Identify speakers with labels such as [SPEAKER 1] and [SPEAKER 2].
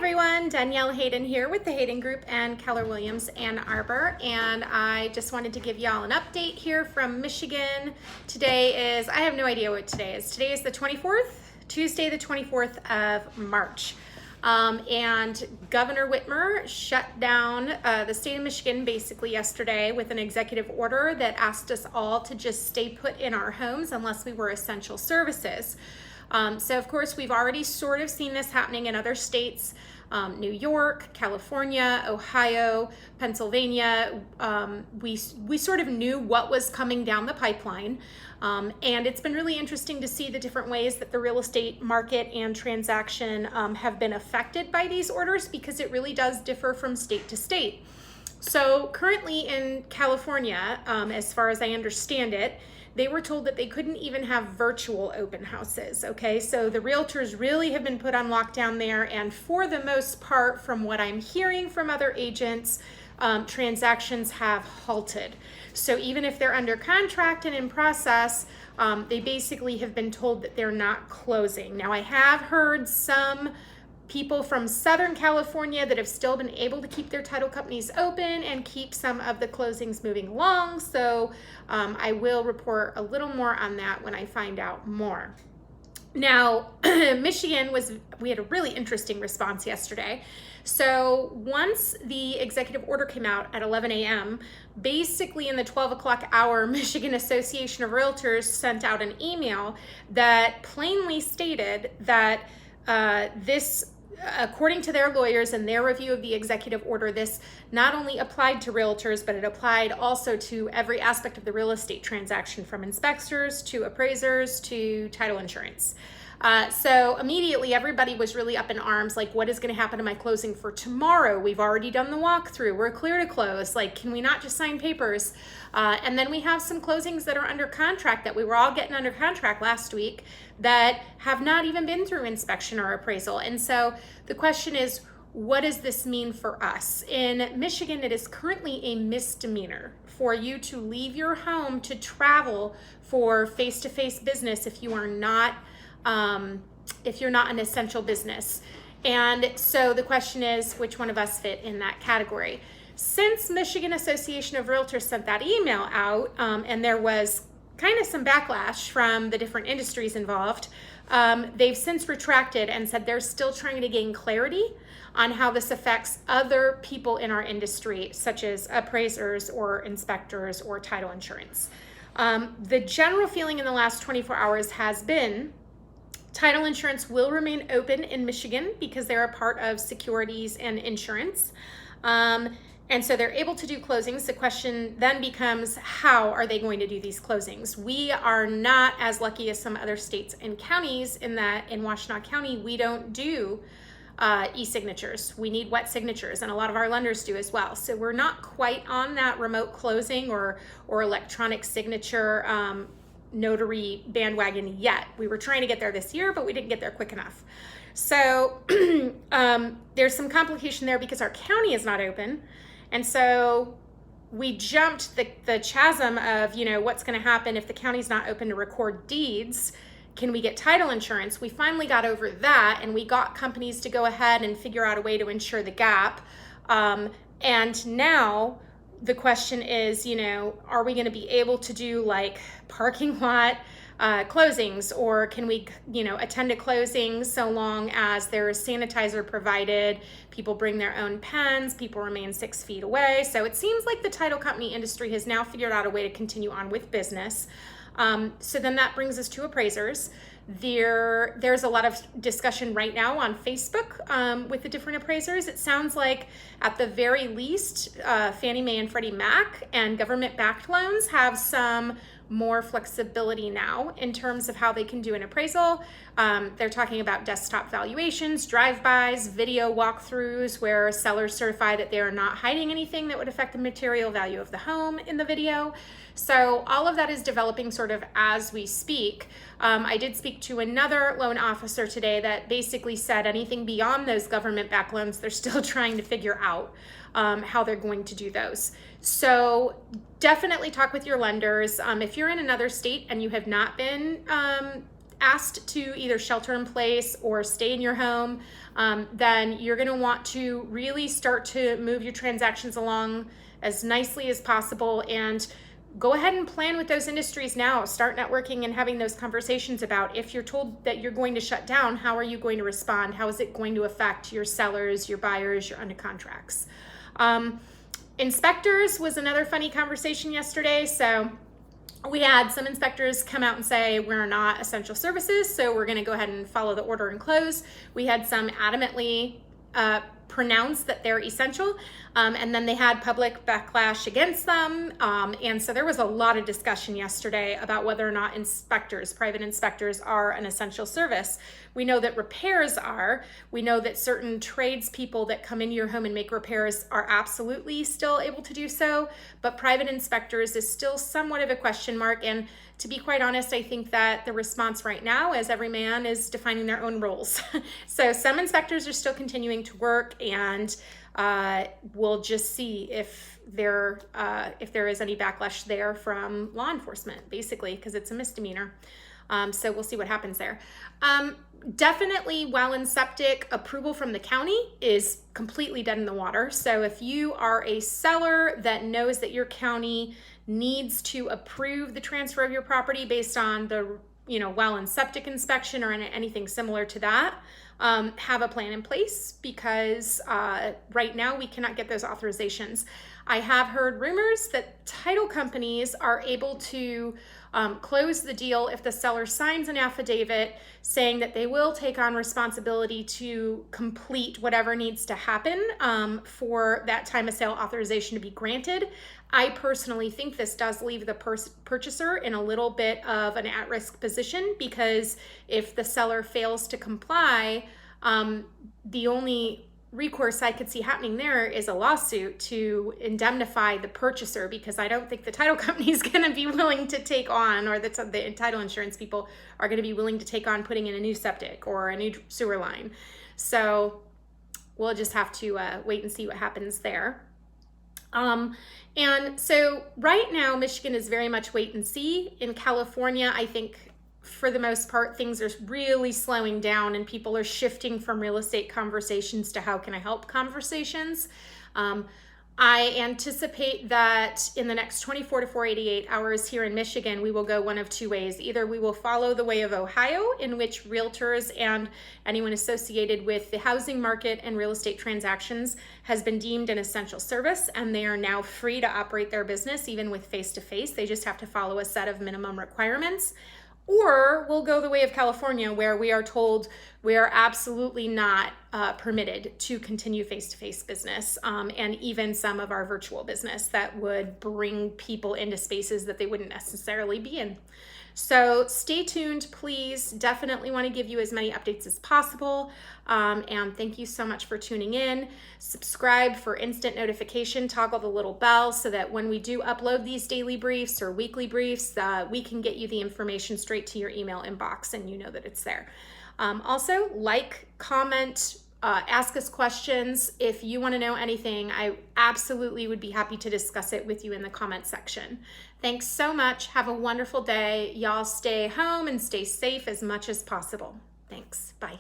[SPEAKER 1] everyone, Danielle Hayden here with the Hayden Group and Keller Williams Ann Arbor, and I just wanted to give y'all an update here from Michigan. Today is, I have no idea what today is. Today is the 24th, Tuesday the 24th of March. And Governor Whitmer shut down the state of Michigan basically yesterday with an executive order that asked us all to just stay put in our homes unless we were essential services. So of course we've already sort of seen this happening in other states, New York, California, Ohio, Pennsylvania. We sort of knew what was coming down the pipeline, and it's been really interesting to see the different ways that the real estate market and transaction have been affected by these orders, because it really does differ from state to state. So currently in California, as far as I understand it, they were told that they couldn't even have virtual open houses, okay? So the realtors really have been put on lockdown there, and for the most part, from what I'm hearing from other agents, transactions have halted. So even if they're under contract and in process, they basically have been told that they're not closing. Now, I have heard some people from Southern California that have still been able to keep their title companies open and keep some of the closings moving along. So I will report a little more on that when I find out more. Now, Michigan we had a really interesting response yesterday. So once the executive order came out at 11 a.m., basically in the 12 o'clock hour, Michigan Association of Realtors sent out an email that plainly stated that this, according to their lawyers and their review of the executive order, this not only applied to realtors, but it applied also to every aspect of the real estate transaction, from inspectors to appraisers to title insurance. So immediately everybody was really up in arms, like, what is going to happen to my closing for tomorrow? We've already done the walkthrough. We're clear to close. Like, can we not just sign papers? And then we have some closings that are under contract that we were all getting under contract last week that have not even been through inspection or appraisal. And so the question is, what does this mean for us? In Michigan, it is currently a misdemeanor for you to leave your home to travel for face-to-face business if you are not if you're not an essential business. And so the question is, which one of us fit in that category? Since Michigan Association of Realtors sent that email out, and there was kind of some backlash from the different industries involved, they've since retracted and said they're still trying to gain clarity on how this affects other people in our industry, such as appraisers or inspectors or title insurance. The general feeling in the last 24 hours has been title insurance will remain open in Michigan because they're a part of securities and insurance. And so they're able to do closings. The question then becomes, how are they going to do these closings? We are not as lucky as some other states and counties in that in Washtenaw County, we don't do e-signatures. We need wet signatures, and a lot of our lenders do as well. So we're not quite on that remote closing or electronic signature notary bandwagon yet. We were trying to get there this year, but we didn't get there quick enough. So there's some complication there because our county is not open. And so we jumped the chasm of, what's going to happen if the county's not open to record deeds. Can we get title insurance? We finally got over that, and we got companies to go ahead and figure out a way to insure the gap. And now the question is, are we going to be able to do like parking lot closings, or can we, attend a closing so long as there is sanitizer provided, people bring their own pens, people remain 6 feet away. So it seems like the title company industry has now figured out a way to continue on with business. So then that brings us to appraisers. There's a lot of discussion right now on Facebook with the different appraisers. It sounds like at the very least, Fannie Mae and Freddie Mac and government-backed loans have some more flexibility now in terms of how they can do an appraisal. They're talking about desktop valuations, drive-bys, video walkthroughs where sellers certify that they are not hiding anything that would affect the material value of the home in the video. So all of that is developing sort of as we speak. I did speak to another loan officer today that basically said anything beyond those government-backed loans, they're still trying to figure out how they're going to do those. So definitely talk with your lenders. If you're in another state and you have not been asked to either shelter in place or stay in your home, then you're going to want to really start to move your transactions along as nicely as possible, and go ahead and plan with those industries now. Start networking and having those conversations about, if you're told that you're going to shut down, how are you going to respond? How is it going to affect your sellers, your buyers, your under contracts? Inspectors was another funny conversation yesterday. So we had some inspectors come out and say, we're not essential services, so we're going to go ahead and follow the order and close. We had some adamantly pronounce that they're essential, and then they had public backlash against them, and so there was a lot of discussion yesterday about whether or not inspectors, private inspectors, are an essential service. We know that repairs are. We know that certain tradespeople that come into your home and make repairs are absolutely still able to do so, but private inspectors is still somewhat of a question mark. And to be quite honest, I think that the response right now is every man is defining their own roles. So some inspectors are still continuing to work, and we'll just see if there is any backlash there from law enforcement, basically, because it's a misdemeanor. So we'll see what happens there. Definitely, well and septic approval from the county is completely dead in the water. So if you are a seller that knows that your county needs to approve the transfer of your property based on the well and septic inspection or anything similar to that, have a plan in place, because right now we cannot get those authorizations. I have heard rumors that title companies are able to close the deal if the seller signs an affidavit saying that they will take on responsibility to complete whatever needs to happen for that time of sale authorization to be granted. I personally think this does leave the purchaser in a little bit of an at-risk position, because if the seller fails to comply, the only recourse I could see happening there is a lawsuit to indemnify the purchaser, because I don't think the title company is going to be willing to take on, or the title insurance people are going to be willing to take on putting in a new septic or a new sewer line. So we'll just have to wait and see what happens there. And so right now, Michigan is very much wait and see. In California, I think for the most part, things are really slowing down, and people are shifting from real estate conversations to how can I help conversations. I anticipate that in the next 24 to 48 hours here in Michigan, we will go one of two ways. Either we will follow the way of Ohio, in which realtors and anyone associated with the housing market and real estate transactions has been deemed an essential service, and they are now free to operate their business even with face-to-face. They just have to follow a set of minimum requirements. Or we'll go the way of California, where we are told we are absolutely not permitted to continue face-to-face business, and even some of our virtual business that would bring people into spaces that they wouldn't necessarily be in. So stay tuned, please. Definitely want to give you as many updates as possible. And thank you so much for tuning in. Subscribe for instant notification, toggle the little bell so that when we do upload these daily briefs or weekly briefs, we can get you the information straight to your email inbox and you know that it's there. Also, like, comment, ask us questions. If you want to know anything, I absolutely would be happy to discuss it with you in the comment section. Thanks so much. Have a wonderful day. Y'all stay home and stay safe as much as possible. Thanks. Bye.